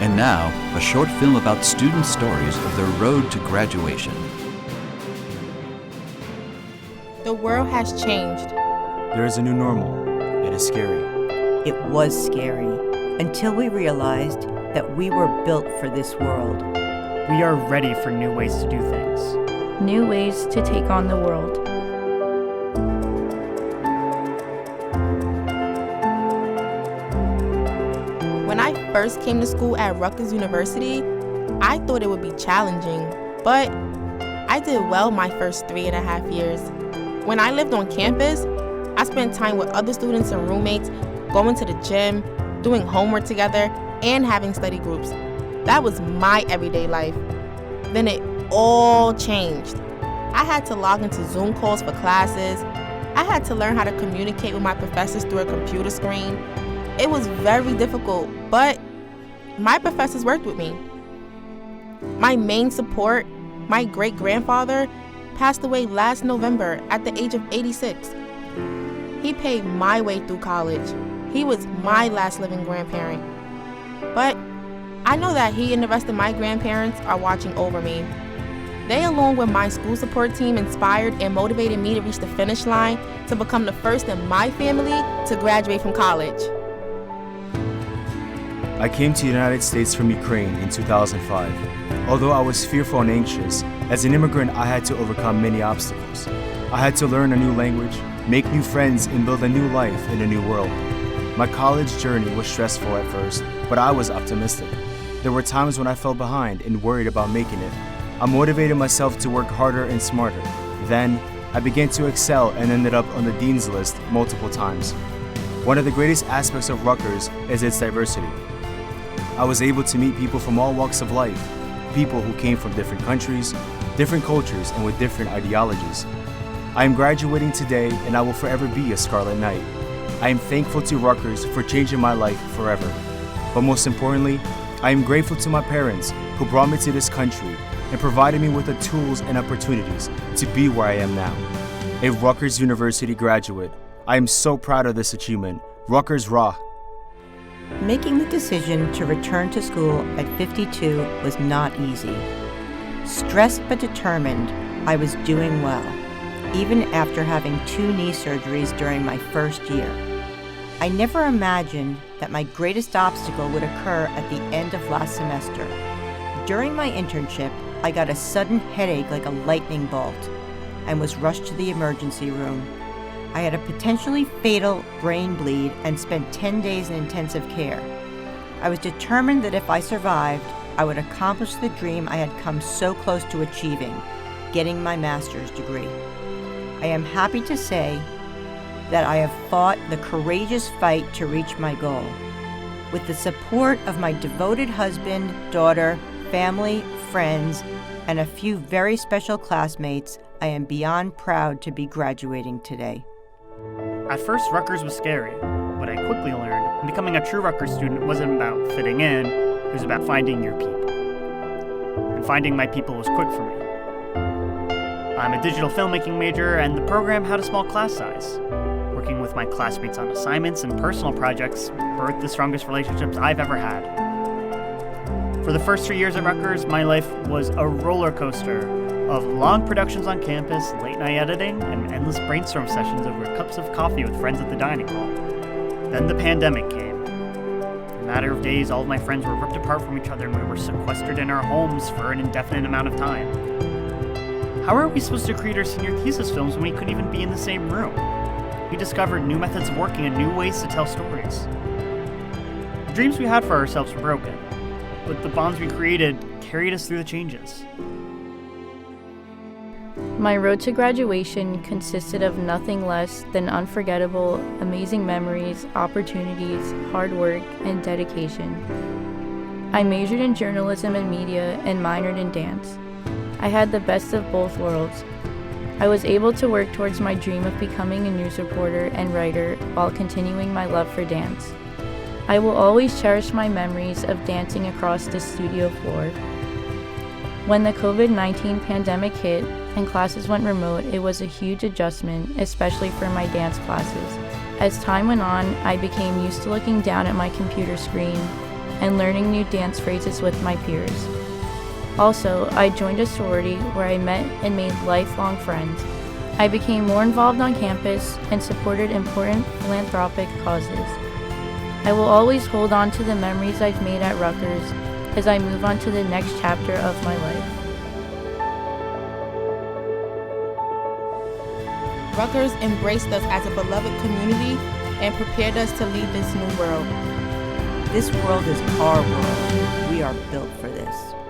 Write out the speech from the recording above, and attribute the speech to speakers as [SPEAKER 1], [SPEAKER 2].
[SPEAKER 1] And now, a short film about student stories of their road to graduation.
[SPEAKER 2] The world has changed.
[SPEAKER 3] There is a new normal. It is scary.
[SPEAKER 4] It was scary until we realized that we were built for this world.
[SPEAKER 5] We are ready for new ways to do things.
[SPEAKER 6] New ways to take on the world.
[SPEAKER 2] When I first came to school at Rutgers University, I thought it would be challenging, but I did well my first 3.5 years. When I lived on campus, I spent time with other students and roommates, going to the gym, doing homework together, and having study groups. That was my everyday life. Then it all changed. I had to log into Zoom calls for classes. I had to learn how to communicate with my professors through a computer screen. It was very difficult, but my professors worked with me. My main support, my great-grandfather, passed away last November at the age of 86. He paid my way through college. He was my last living grandparent. But I know that he and the rest of my grandparents are watching over me. They, along with my school support team, inspired and motivated me to reach the finish line to become the first in my family to graduate from college.
[SPEAKER 3] I came to the United States from Ukraine in 2005. Although I was fearful and anxious, as an immigrant I had to overcome many obstacles. I had to learn a new language, make new friends, and build a new life in a new world. My college journey was stressful at first, but I was optimistic. There were times when I fell behind and worried about making it. I motivated myself to work harder and smarter. Then, I began to excel and ended up on the dean's list multiple times. One of the greatest aspects of Rutgers is its diversity. I was able to meet people from all walks of life, people who came from different countries, different cultures, and with different ideologies. I am graduating today, and I will forever be a Scarlet Knight. I am thankful to Rutgers for changing my life forever. But most importantly, I am grateful to my parents who brought me to this country and provided me with the tools and opportunities to be where I am now. A Rutgers University graduate, I am so proud of this achievement. Rutgers Rah!
[SPEAKER 4] Making the decision to return to school at 52 was not easy. Stressed but determined, I was doing well, even after having 2 knee surgeries during my first year. I never imagined that my greatest obstacle would occur at the end of last semester. During my internship, I got a sudden headache like a lightning bolt and was rushed to the emergency room. I had a potentially fatal brain bleed and spent 10 days in intensive care. I was determined that if I survived, I would accomplish the dream I had come so close to achieving, getting my master's degree. I am happy to say that I have fought the courageous fight to reach my goal. With the support of my devoted husband, daughter, family, friends, and a few very special classmates, I am beyond proud to be graduating today.
[SPEAKER 5] At first, Rutgers was scary, but I quickly learned becoming a true Rutgers student wasn't about fitting in, it was about finding your people. And finding my people was quick for me. I'm a digital filmmaking major, and the program had a small class size. Working with my classmates on assignments and personal projects birthed the strongest relationships I've ever had. For the first 3 years at Rutgers, my life was a roller coaster of long productions on campus, late-night editing, and endless brainstorm sessions over cups of coffee with friends at the dining hall. Then the pandemic came. In a matter of days, all of my friends were ripped apart from each other and we were sequestered in our homes for an indefinite amount of time. How are we supposed to create our senior thesis films when we couldn't even be in the same room? We discovered new methods of working and new ways to tell stories. The dreams we had for ourselves were broken, but the bonds we created carried us through the changes.
[SPEAKER 6] My road to graduation consisted of nothing less than unforgettable, amazing memories, opportunities, hard work, and dedication. I majored in journalism and media and minored in dance. I had the best of both worlds. I was able to work towards my dream of becoming a news reporter and writer while continuing my love for dance. I will always cherish my memories of dancing across the studio floor. When the COVID-19 pandemic hit and classes went remote, it was a huge adjustment, especially for my dance classes. As time went on, I became used to looking down at my computer screen and learning new dance phrases with my peers. Also, I joined a sorority where I met and made lifelong friends. I became more involved on campus and supported important philanthropic causes. I will always hold on to the memories I've made at Rutgers as I move on to the next chapter of my life.
[SPEAKER 2] Rutgers embraced us as a beloved community and prepared us to lead this new world.
[SPEAKER 4] This world is our world. We are built for this.